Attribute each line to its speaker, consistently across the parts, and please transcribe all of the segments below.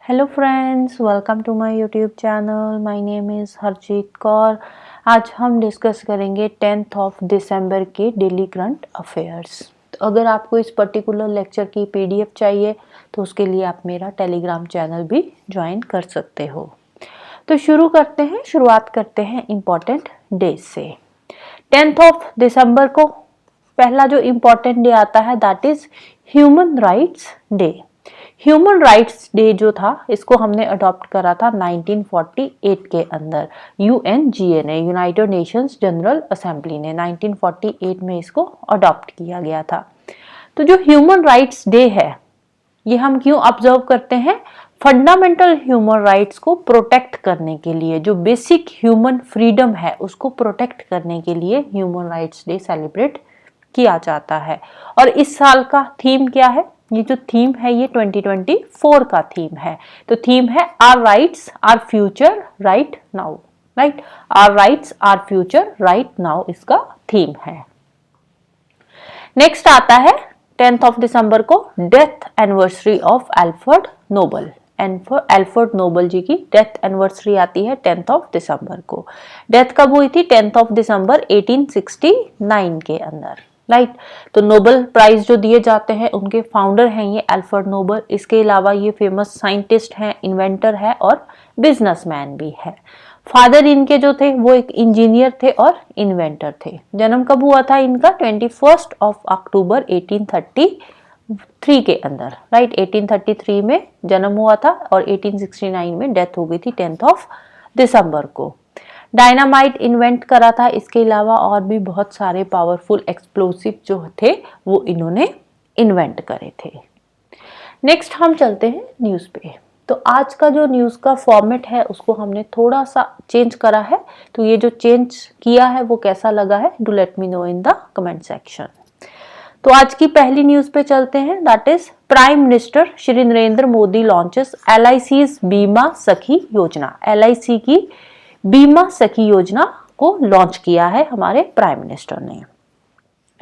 Speaker 1: Hello friends, welcome to my YouTube channel. My name is Harjeet Kaur. आज हम discuss करेंगे 10th of दिसंबर के daily current affairs. तो अगर आपको इस पर्टिकुलर लेक्चर की पीडीएफ चाहिए तो उसके लिए आप मेरा टेलीग्राम चैनल भी ज्वाइन कर सकते हो। तो शुरुआत करते हैं इम्पॉर्टेंट डेज से। 10th ऑफ दिसंबर को पहला जो इम्पॉर्टेंट डे आता है that is human rights day. Human rights day जो था इसको हमने अडॉप्ट करा था 1948 के अंदर। यूएनजीए ने, यूनाइटेड नेशंस जनरल असेंबली ने 1948 में इसको अडॉप्ट किया गया था। तो जो ह्यूमन राइट्स डे है ये हम क्यों ऑब्जर्व करते हैं? फंडामेंटल ह्यूमन राइट्स को प्रोटेक्ट करने के लिए, जो बेसिक ह्यूमन फ्रीडम है उसको प्रोटेक्ट करने के लिए ह्यूमन राइट्स डे सेलिब्रेट किया जाता है। और इस साल का थीम क्या है? ये जो थीम है ये 2024 का थीम है। तो थीम है our rights our future right now. Right, our rights our future right now इसका थीम है। नेक्स्ट आता है 10th ऑफ दिसंबर को death anniversary of Alfred Nobel. Alfred Nobel ji की डेथ एनिवर्सरी आती है 10th ऑफ दिसंबर को। डेथ कब हुई थी? 10th ऑफ दिसंबर 1869 के अंदर। राइट, तो नोबल प्राइज जो दिए जाते हैं उनके फाउंडर हैं ये अल्फ्रेड नोबल। इसके अलावा ये फेमस साइंटिस्ट हैं, इन्वेंटर है और बिजनेसमैन भी है। फादर इनके जो थे वो एक इंजीनियर थे और इन्वेंटर थे। जन्म कब हुआ था इनका? 21 अक्टूबर 1833 के अंदर। राइट, 1833 में जन्म हुआ था और 1869 में डेथ हो गई थी 10th ऑफ दिसंबर को। डायनामाइट इन्वेंट करा था। इसके अलावा और भी बहुत सारे पावरफुल एक्सप्लोसिव जो थे वो इन्होंने इन्वेंट करे थे। नेक्स्ट हम चलते हैं न्यूज़ पे। तो आज का जो न्यूज़ का फॉर्मेट है उसको हमने थोड़ा सा चेंज करा है। तो ये जो चेंज किया है वो कैसा लगा है, do let me know in the comment section. तो आज की पहली न्यूज़ पे चलते हैं, that is prime minister Shri Narendra Modi launches LIC's बीमा सखी योजना। LIC की बीमा सखी योजना को लॉन्च किया है हमारे प्राइम मिनिस्टर ने।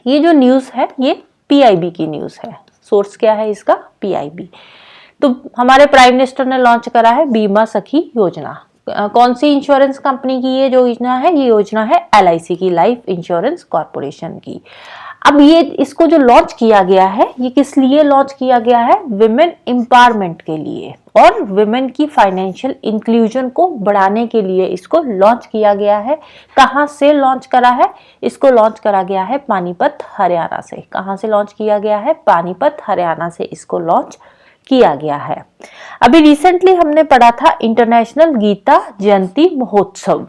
Speaker 1: ये जो न्यूज़ है ये PIB की न्यूज़ है। सोर्स क्या है इसका? PIB। तो हमारे प्राइम मिनिस्टर ने लॉन्च करा है बीमा सखी योजना। कौन सी इंश्योरेंस कंपनी की ये जो योजना है? ये योजना है LIC की, लाइफ इंश्योरेंस कॉर्पोरेशन की। अब ये इसको जो लॉन्च किया गया है ये किस लिए लॉन्च किया गया है? विमेन एम्पावरमेंट के लिए और विमेन की फाइनेंशियल इंक्लूजन को बढ़ाने के लिए इसको लॉन्च किया गया है। कहाँ से लॉन्च करा है? इसको लॉन्च करा गया है पानीपत, हरियाणा से। कहाँ से लॉन्च किया गया है? पानीपत, हरियाणा से इसको लॉन्च किया गया है। अभी रिसेंटली हमने पढ़ा था इंटरनेशनल गीता जयंती महोत्सव।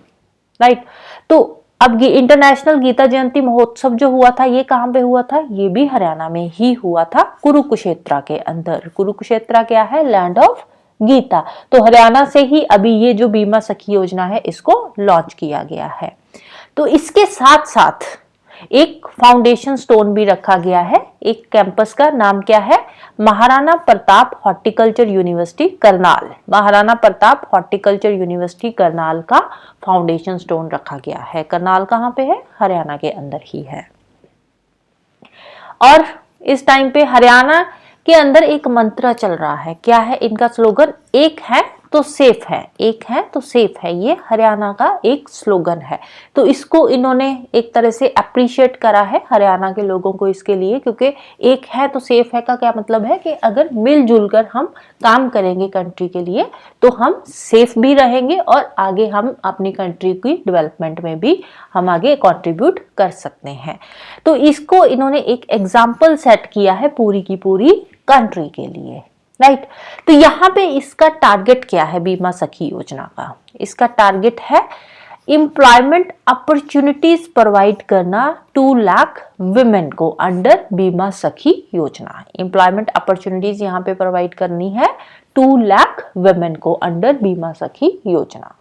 Speaker 1: राइट, तो अब ये इंटरनेशनल गीता जयंती महोत्सव जो हुआ था ये कहाँ पे हुआ था? ये भी हरियाणा में ही हुआ था, कुरुक्षेत्र के अंदर। कुरुक्षेत्र क्या है? Land of Gita. तो हरियाणा से ही अभी ये जो बीमा सखी योजना है इसको लॉन्च किया गया है। तो इसके साथ साथ एक फाउंडेशन स्टोन भी रखा गया है। एक कैंपस का नाम क्या है? Maharana Pratap horticulture university Karnal. Maharana Pratap horticulture university Karnal का फाउंडेशन स्टोन रखा गया है। करनाल कहाँ पे है? हरियाणा के अंदर ही है। और इस टाइम पे हरियाणा के अंदर एक मंत्र चल रहा है। क्या है इनका स्लोगन? एक है तो सेफ है, एक है तो सेफ है। ये हरियाणा का एक स्लोगन है। तो इसको इन्होंने एक तरह से अप्रिशिएट करा है हरियाणा के लोगों को इसके लिए, क्योंकि एक है तो सेफ है का क्या मतलब है कि अगर मिलजुल कर हम काम करेंगे कंट्री के लिए तो हम सेफ भी रहेंगे और आगे हम अपनी कंट्री की डेवलपमेंट में भी हम आगे कंट्रीब्यूट कर सकते हैं। तो इसको इन्होंने एक एग्जाम्पल सेट किया है पूरी की पूरी कंट्री के लिए। राइट, तो यहाँ पे इसका टारगेट क्या है बीमा सखी योजना का? इसका टारगेट है एम्प्लॉयमेंट अपॉर्चुनिटीज प्रोवाइड करना 2 लाख विमेन को अंडर बीमा सखी योजना। एम्प्लॉयमेंट अपॉर्चुनिटीज यहाँ पे प्रोवाइड करनी है 2 लाख विमेन को under Bima Sakhi Yojana.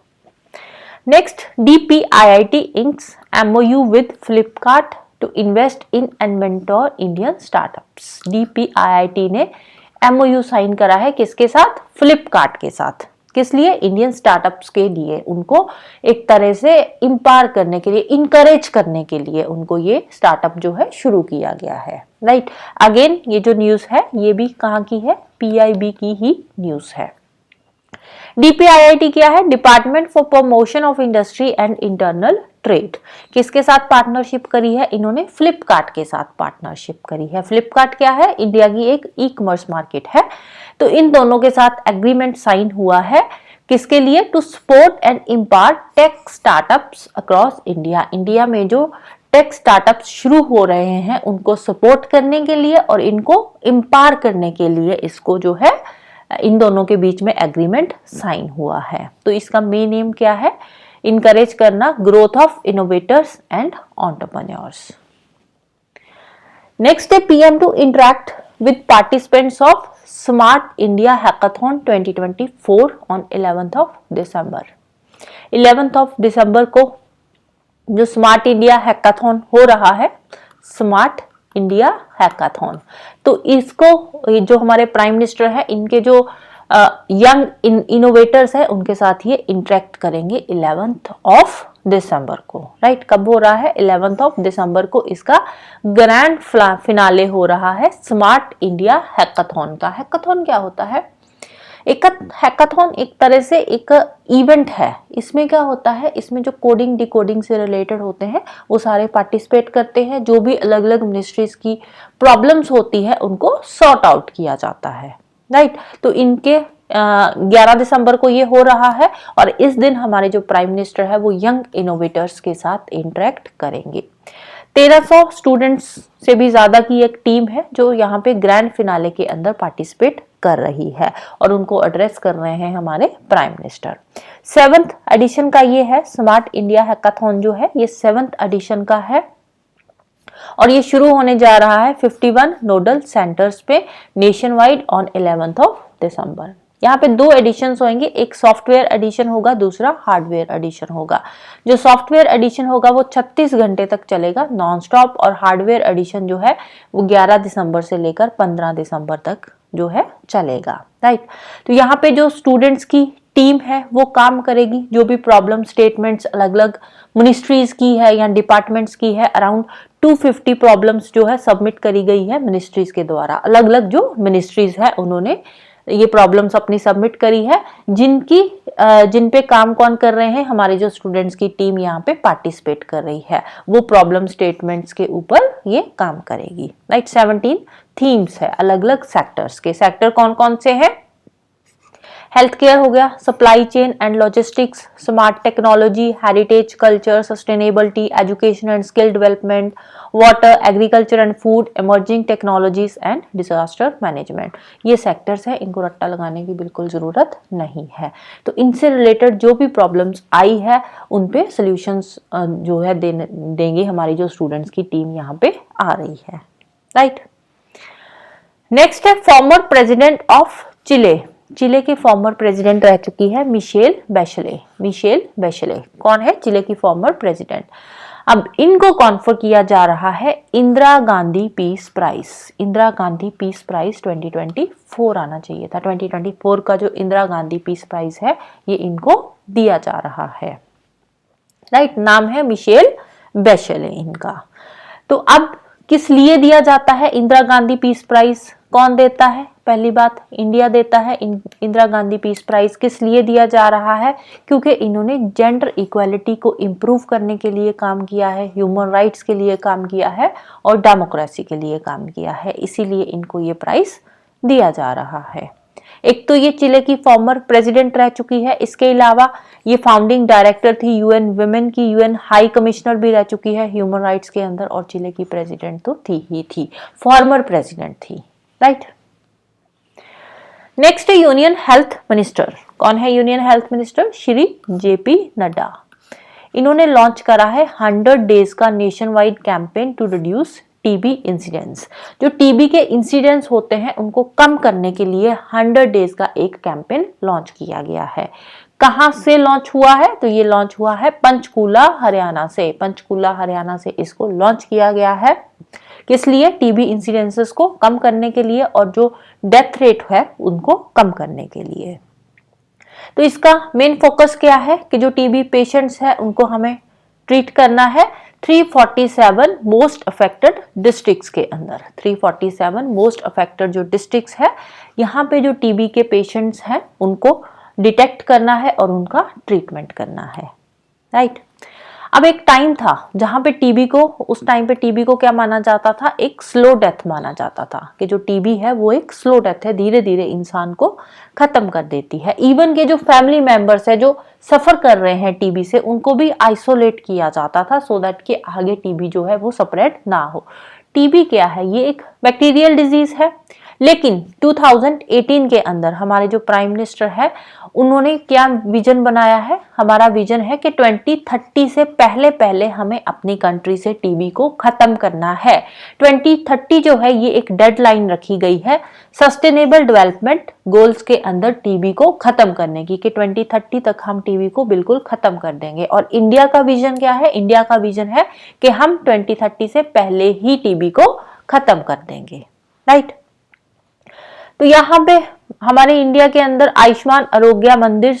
Speaker 1: Next, DPIIT inks MOU with Flipkart to invest in and mentor Indian startups. DPIIT ने MOU साइन करा है किसके साथ? फ्लिपकार्ट के साथ। किस लिए? इंडियन स्टार्टअप्स के लिए। उनको एक तरह से इंपावर करने के लिए, इनकरेज करने के लिए उनको ये स्टार्टअप जो है शुरू किया गया है। राइट, अगेन ये जो न्यूज़ है ये भी कहाँ की है? PIB की ही न्यूज़ है। डीपीआईआईटी क्या है? Department for promotion of industry and internal trade. किसके साथ पार्टनरशिप करी है इन्होंने? फ्लिपकार्ट के साथ पार्टनरशिप करी है। फ्लिपकार्ट क्या है? इंडिया की एक ई कॉमर्स मार्केट है। तो इन दोनों के साथ एग्रीमेंट साइन हुआ है। किसके लिए? To support and impart tech startups across India. India में जो टेक स्टार्टअप्स शुरू हो रहे हैं उनको सपोर्ट करने के लिए और इनको इम्पार करने के लिए इसको जो है इन दोनों के बीच में एग्रीमेंट साइन हुआ है। तो इसका मेन एम क्या है? इनकरेज करना growth of innovators and entrepreneurs. Next है PM to interact with participants of Smart India Hackathon 2024 on 11th of दिसंबर। 11th ऑफ दिसंबर को जो स्मार्ट इंडिया हैकाथॉन हो रहा है, स्मार्ट इंडिया हैकाथॉन, तो इसको जो हमारे प्राइम मिनिस्टर है इनके जो यंग इनोवेटर्स है उनके साथ ये इंटरेक्ट करेंगे 11th ऑफ दिसंबर को। राइट, कब हो रहा है? 11th ऑफ दिसंबर को इसका ग्रैंड फिनाले हो रहा है स्मार्ट इंडिया हैकाथॉन का। हैकाथॉन क्या होता है? एक हैकाथॉन एक तरह से एक इवेंट है। इसमें क्या होता है? इसमें जो कोडिंग डिकोडिंग से रिलेटेड होते हैं वो सारे पार्टिसिपेट करते हैं। जो भी अलग अलग मिनिस्ट्रीज की प्रॉब्लम्स होती है उनको सॉर्ट आउट किया जाता है। राइट, तो इनके 11 दिसंबर को ये हो रहा है और इस दिन हमारे जो प्राइम मिनिस्टर है वो यंग इनोवेटर्स के साथ इंटरेक्ट करेंगे। 1300 स्टूडेंट्स से भी ज्यादा की एक टीम है जो यहाँ पे ग्रैंड फिनाले के अंदर पार्टिसिपेट कर रही है और उनको एड्रेस कर रहे हैं हमारे प्राइम मिनिस्टर। 7th एडिशन का ये है स्मार्ट इंडिया हैकाथॉन जो है ये 7th एडिशन का है और ये शुरू होने जा रहा है 51 नोडल सेंटर्स पे nation wide on 11th of दिसंबर। यहाँ पे 2 एडिशंस होंगे, एक सॉफ्टवेयर एडिशन होगा, दूसरा हार्डवेयर एडिशन होगा। जो सॉफ्टवेयर एडिशन होगा वो 36 घंटे तक चलेगा नॉन स्टॉप और हार्डवेयर एडिशन जो है वो 11 दिसंबर से लेकर 15 दिसंबर तक जो है चलेगा। राइट, तो यहाँ पे जो स्टूडेंट्स की टीम है वो काम करेगी। जो भी प्रॉब्लम स्टेटमेंट्स अलग अलग मिनिस्ट्रीज की है या डिपार्टमेंट्स की है, अराउंड 250 प्रॉब्लम्स जो है सबमिट करी गई है मिनिस्ट्रीज के द्वारा। अलग अलग जो मिनिस्ट्रीज है उन्होंने ये प्रॉब्लम्स अपनी सबमिट करी है, जिन पे काम कौन कर रहे हैं? हमारे जो स्टूडेंट्स की टीम यहाँ पे पार्टिसिपेट कर रही है वो प्रॉब्लम स्टेटमेंट्स के ऊपर ये काम करेगी। राइट, 17 थीम्स है अलग अलग सेक्टर्स के। सेक्टर कौन कौन से हैं? हेल्थ केयर हो गया, supply chain and logistics, smart technology, heritage culture, sustainability, education and skill development, water, agriculture and food, emerging technologies and disaster management. ये सेक्टर्स है, इनको रट्टा लगाने की बिल्कुल जरूरत नहीं है। तो इनसे रिलेटेड जो भी प्रॉब्लम्स आई है उन पे सोल्यूशंस जो है देंगे हमारी जो स्टूडेंट्स की टीम यहाँ पे आ रही है। राइट, नेक्स्ट है फॉर्मर प्रेसिडेंट ऑफ चिले। चिले की फॉर्मर प्रेसिडेंट रह चुकी है मिशेल बैशले। मिशेल बैशले कौन है? चिले की फॉर्मर प्रेसिडेंट। अब इनको कॉन्फर किया जा रहा है Indira Gandhi peace prize. Indira Gandhi peace prize 2024 आना चाहिए था। 2024 का जो इंदिरा गांधी पीस प्राइज है ये इनको दिया जा रहा है। राइट, नाम है मिशेल बैशले इनका। तो अब किस लिए दिया जाता है इंदिरा गांधी पीस प्राइज? कौन देता है? पहली बात इंडिया देता है। इंदिरा गांधी पीस प्राइज किस लिए दिया जा रहा है? क्योंकि इन्होंने जेंडर इक्वालिटी को इम्प्रूव करने के लिए काम किया है, ह्यूमन राइट्स के लिए काम किया है और डेमोक्रेसी के लिए काम किया है, इसीलिए इनको ये प्राइज दिया जा रहा है। एक तो ये चिले की फॉर्मर प्रेसिडेंट रह चुकी है, इसके अलावा ये फाउंडिंग डायरेक्टर थी यूएन विमेन की, यूएन हाई कमिश्नर भी रह चुकी है ह्यूमन राइट्स के अंदर और चिले की प्रेसिडेंट तो थी ही थी, फॉर्मर प्रेसिडेंट थी। राइट, नेक्स्ट है यूनियन हेल्थ मिनिस्टर। कौन है union health minister? Shri JP Nadda. इन्होंने लॉन्च करा है 100 डेज का nationwide campaign to reduce TB incidents. जो टीबी के इंसिडेंट्स होते हैं उनको कम करने के लिए 100 डेज का एक कैंपेन लॉन्च किया गया है। कहां से लॉन्च हुआ है? तो ये लॉन्च हुआ है पंचकूला हरियाणा से। पंचकूला हरियाणा से इसको लॉन्च किया गया है। किस लिए? टीबी इंसिडेंसेस को कम करने के लिए और जो डेथ रेट है उनको कम करने के लिए। तो इसका मेन फोकस क्या है कि जो टीबी पेशेंट्स है उनको हमें ट्रीट करना है 347 मोस्ट अफेक्टेड डिस्ट्रिक्ट्स के अंदर। 347 मोस्ट अफेक्टेड जो डिस्ट्रिक्ट्स है यहाँ पे जो टीबी के पेशेंट्स हैं उनको डिटेक्ट करना है और उनका ट्रीटमेंट करना है, राइट। अब एक टाइम था जहां पे टीबी को, उस टाइम पे टीबी को क्या माना जाता था, एक स्लो डेथ माना जाता था कि जो टीबी है वो एक स्लो डेथ है, धीरे धीरे इंसान को खत्म कर देती है। इवन के जो फैमिली मेंबर्स है जो सफर कर रहे हैं टीबी से, उनको भी आइसोलेट किया जाता था सो दैट कि आगे टीबी जो है वो स्प्रेड ना हो। टीबी क्या है, ये एक बैक्टीरियल डिजीज है, लेकिन 2018 के अंदर हमारे जो प्राइम मिनिस्टर है उन्होंने क्या विजन बनाया है, हमारा विजन है कि 2030 से पहले पहले हमें अपनी कंट्री से टीबी को खत्म करना है। 2030 जो है ये एक डेडलाइन रखी गई है सस्टेनेबल डेवलपमेंट गोल्स के अंदर टीबी को खत्म करने की, कि 2030 तक हम टीबी को बिल्कुल खत्म कर देंगे। और इंडिया का विजन क्या है, इंडिया का विजन है कि हम 2030 से पहले ही टीबी को खत्म कर देंगे, राइट। तो यहाँ पे हमारे इंडिया के अंदर आयुष्मान आरोग्य मंदिर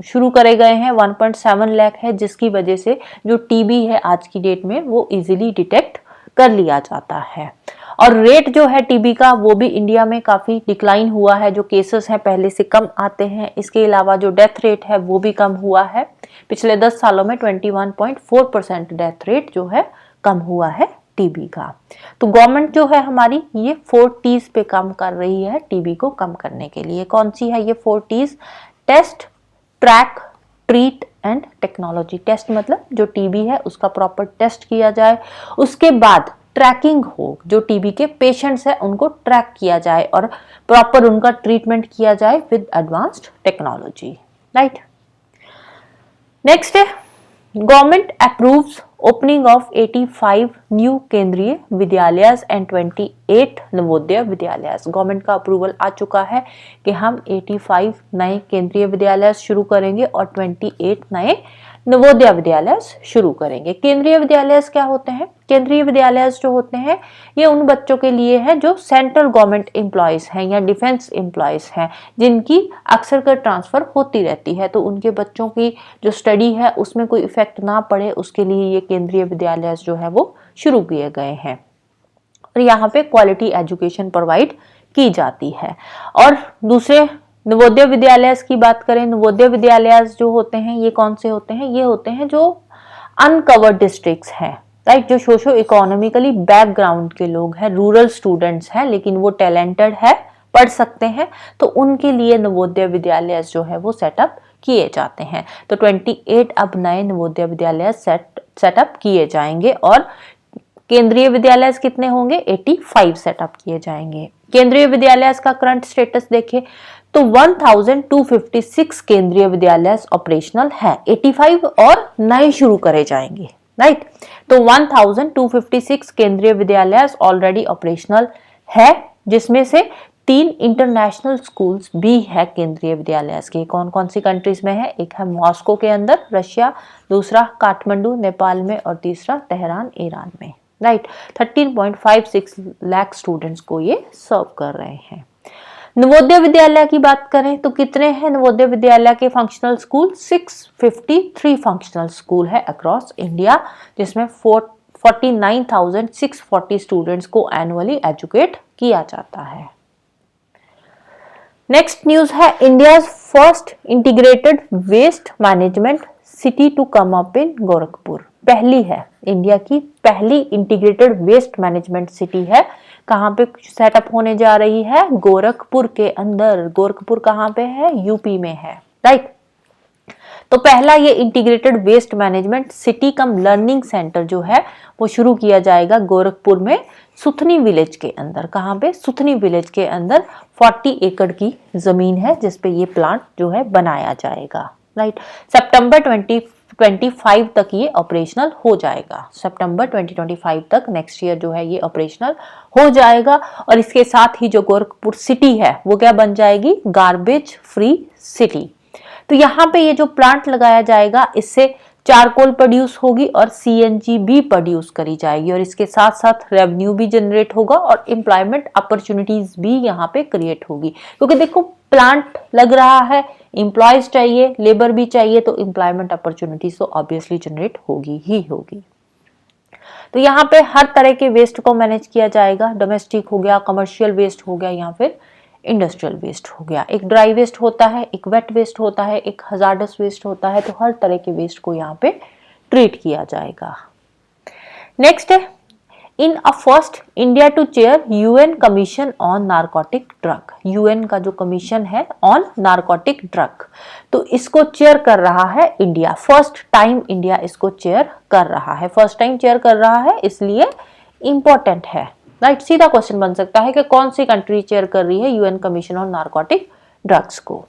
Speaker 1: शुरू करे गए हैं, 1.7 लाख है, जिसकी वजह से जो टीबी है आज की डेट में वो इजीली डिटेक्ट कर लिया जाता है। और रेट जो है टीबी का वो भी इंडिया में काफी डिक्लाइन हुआ है, जो केसेस हैं पहले से कम आते हैं। इसके अलावा जो डेथ रेट है वो भी कम हुआ है, पिछले 10 सालों में 21.4% डेथ रेट जो है कम हुआ है टीबी का। तो गवर्नमेंट जो है हमारी ये 4 T's पे काम कर रही है टीबी को कम करने के लिए। कौन सी है ये 4 T's? Test, track, treat and technology. Test मतलब जो टीबी है उसका प्रॉपर टेस्ट किया जाए, उसके बाद ट्रैकिंग हो, जो टीबी के पेशेंट्स है उनको ट्रैक किया जाए और प्रॉपर उनका ट्रीटमेंट किया जाए with advanced technology, right. Next है government approves opening of 85 new Kendriya Vidyalaya and 28 Navodaya Vidyalaya. Government का अप्रूवल आ चुका है कि हम 85 नए केंद्रीय विद्यालय शुरू करेंगे और 28 नए नवोदय विद्यालय शुरू करेंगे। केंद्रीय विद्यालय क्या होते हैं? केंद्रीय विद्यालय जो होते हैं ये उन बच्चों के लिए है जो सेंट्रल गवर्नमेंट एम्प्लॉयज हैं या डिफेंस एम्प्लॉयज हैं, जिनकी अक्सर कर ट्रांसफर होती रहती है, तो उनके बच्चों की जो स्टडी है उसमें कोई इफेक्ट ना पड़े उसके लिए ये केंद्रीय विद्यालय जो है वो शुरू किए गए हैं। और यहाँ पे क्वालिटी एजुकेशन प्रोवाइड की जाती है। और दूसरे नवोदय विद्यालय की बात करें, नवोदय विद्यालय जो होते हैं ये कौन से होते हैं? ये होते हैं जो अनकवर्ड डिस्ट्रिक्ट्स हैं, राइट, जो सोशो इकोनॉमिकली बैकग्राउंड के लोग हैं, रूरल स्टूडेंट्स हैं लेकिन वो टैलेंटेड है, पढ़ सकते हैं, तो उनके लिए नवोदय विद्यालय जो है वो सेटअप किए जाते हैं। तो 28 अब नए नवोदय विद्यालय सेटअप किए जाएंगे और केंद्रीय विद्यालय कितने होंगे? 85 सेटअप किए जाएंगे। केंद्रीय विद्यालय का करंट स्टेटस देखें तो 1256 केंद्रीय विद्यालय ऑपरेशनल है, 85 और नए शुरू करे जाएंगे, राइट। तो 1256 केंद्रीय विद्यालय ऑलरेडी ऑपरेशनल है, जिसमें से 3 इंटरनेशनल स्कूल्स भी है केंद्रीय विद्यालय के। कौन कौन सी कंट्रीज में है? एक है मॉस्को के अंदर रशिया, दूसरा काठमांडू नेपाल में और तीसरा तेहरान ईरान में, राइट। 13.56 लाख स्टूडेंट्स को ये सर्व कर रहे हैं। नवोदय विद्यालय की बात करें तो कितने हैं नवोदय विद्यालय के फंक्शनल स्कूल? 653 फंक्शनल स्कूल है अक्रॉस इंडिया, जिसमें 49,640 स्टूडेंट्स को एनुअली एजुकेट किया जाता है। नेक्स्ट न्यूज है India first integrated waste management city to come up in Gorakhpur. पहली है, इंडिया की पहली इंटीग्रेटेड वेस्ट मैनेजमेंट सिटी है। कहाँ पे सेटअप होने जा रही है? गोरखपुर के अंदर। गोरखपुर कहाँ पे है? यूपी में है, राइट। तो पहला ये इंटीग्रेटेड वेस्ट मैनेजमेंट सिटी कम लर्निंग सेंटर जो है वो शुरू किया जाएगा गोरखपुर में, सुथनी विलेज के अंदर। कहाँ पे? सुथनी विलेज के अंदर 40 एकड़ की जमीन है जिसपे ये प्लांट जो है बनाया जाएगा, राइट। सितंबर 2025 तक ये ऑपरेशनल हो जाएगा। सितंबर 2025 तक नेक्स्ट ईयर जो है ये ऑपरेशनल हो जाएगा। और इसके साथ ही जो गोरखपुर सिटी है वो क्या बन जाएगी? Garbage free city. तो यहाँ पे ये जो प्लांट लगाया जाएगा इससे चारकोल प्रोड्यूस होगी और सीएनजी भी प्रोड्यूस करी जाएगी, और इसके साथ साथ रेवेन्यू भी जनरेट होगा और एम्प्लॉयमेंट अपॉर्चुनिटीज भी यहाँ पे क्रिएट होगी। क्योंकि देखो प्लांट लग रहा है, एम्प्लॉयज चाहिए, लेबर भी चाहिए, तो एम्प्लॉयमेंट अपॉर्चुनिटीज तो ऑब्वियसली जनरेट होगी ही होगी। तो यहाँ पे हर तरह के वेस्ट को मैनेज किया जाएगा, डोमेस्टिक हो गया, कमर्शियल वेस्ट हो गया या फिर इंडस्ट्रियल वेस्ट हो गया। एक ड्राई वेस्ट होता है, एक वेट वेस्ट होता है, एक हजार्डस वेस्ट होता है, तो हर तरह के वेस्ट को यहाँ पे ट्रीट किया जाएगा। नेक्स्ट है, in a first India to chair UN commission on narcotic drug. UN का जो कमीशन है ऑन नारकोटिक ड्रग, तो इसको चेयर कर रहा है इंडिया। फर्स्ट टाइम इंडिया इसको चेयर कर रहा है, फर्स्ट टाइम चेयर कर रहा है, इसलिए इंपॉर्टेंट है। राइट, सीधा क्वेश्चन बन सकता है कि कौन सी कंट्री चेयर कर रही है UN commission on narcotic drugs को।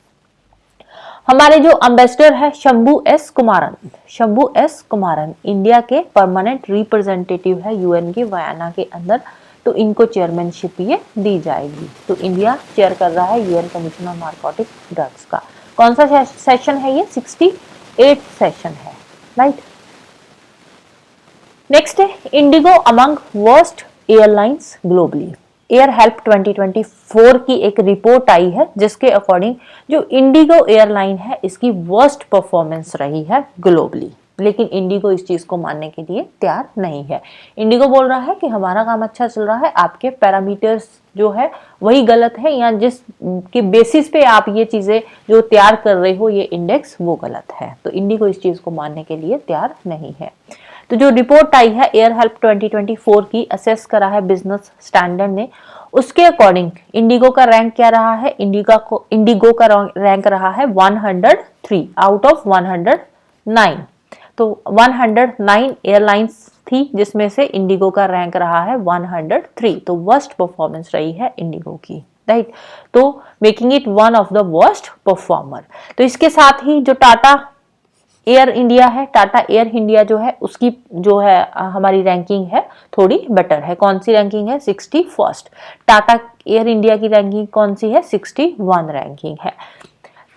Speaker 1: हमारे जो एम्बेसडर है Shambhu S Kumaran, Shambhu S Kumaran India के परमानेंट रिप्रेजेंटेटिव है यूएन के वयाना के अंदर, तो इनको चेयरमैनशिप ये दी जाएगी। तो इंडिया चेयर कर रहा है UN commission on narcotic drugs का। कौन सा सेशन है ये? 68 सेशन है। राइट, नेक्स्ट है, Indigo among worst airlines globally. Air help 2024 की एक रिपोर्ट आई है जिसके अकॉर्डिंग जो इंडिगो एयरलाइन है इसकी वर्स्ट परफॉर्मेंस रही है ग्लोबली, लेकिन इंडिगो इस चीज को मानने के लिए तैयार नहीं है। इंडिगो बोल रहा है कि हमारा काम अच्छा चल रहा है, आपके पैरामीटर्स जो है वही गलत है, या जिस के बेसिस पे आप ये चीजें जो तैयार कर रहे हो ये इंडेक्स वो गलत है। तो इंडिगो इस चीज को मानने के लिए तैयार नहीं है। तो जो रिपोर्ट आई है एयर हेल्प 2024 की, असेस करा है बिजनेस स्टैंडर्ड ने, उसके अकॉर्डिंग इंडिगो का रैंक क्या रहा है? इंडिगो का रैंक रहा है 103 आउट ऑफ 109। तो 109 एयरलाइंस थी जिसमें से इंडिगो का रैंक रहा है 103, तो वर्स्ट परफॉर्मेंस रही है इंडिगो की। राइट, तो making it one of the worst performer. तो इसके साथ ही जो टाटा एयर इंडिया है, टाटा एयर इंडिया जो है उसकी जो है हमारी रैंकिंग है थोड़ी बेटर है। कौन सी रैंकिंग है? 61st। टाटा एयर इंडिया की रैंकिंग कौन सी है? 61 रैंकिंग है।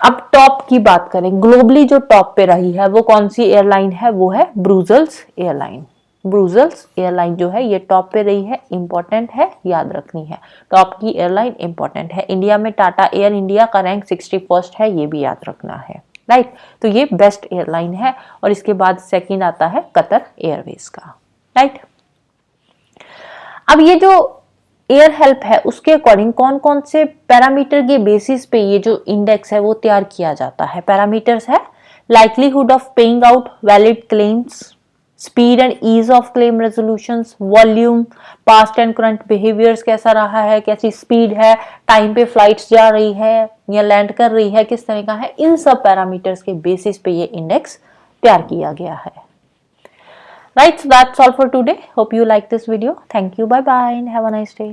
Speaker 1: अब टॉप की बात करें, ग्लोबली जो टॉप पे रही है वो कौन सी एयरलाइन है? वो है ब्रूसेल्स एयरलाइन। ब्रूसेल्स एयरलाइन जो है ये टॉप पे रही है, इंपॉर्टेंट है, याद रखनी है। टॉप की एयरलाइन इंपॉर्टेंट है। इंडिया में टाटा एयर इंडिया का रैंक 61st है, ये भी याद रखना है। राइट, तो ये बेस्ट एयरलाइन है। और इसके बाद सेकंड आता है कतर एयरवेज का। राइट, अब ये जो एयर हेल्प है उसके अकॉर्डिंग कौन कौन से पैरामीटर के बेसिस पे ये जो इंडेक्स है वो तैयार किया जाता है। पैरामीटर्स है likelihood of paying out valid claims, speed and ease of claim resolutions, volume, past and current behaviours कैसा रहा है, कैसी स्पीड है, टाइम पे फ्लाइट्स जा रही है या लैंड कर रही है, किस तरह का है, इन सब पैरामीटर्स के बेसिस पे ये इंडेक्स तैयार किया गया है। Right, so that's all for today. Hope you like this video. Thank you. Bye bye and have a nice day.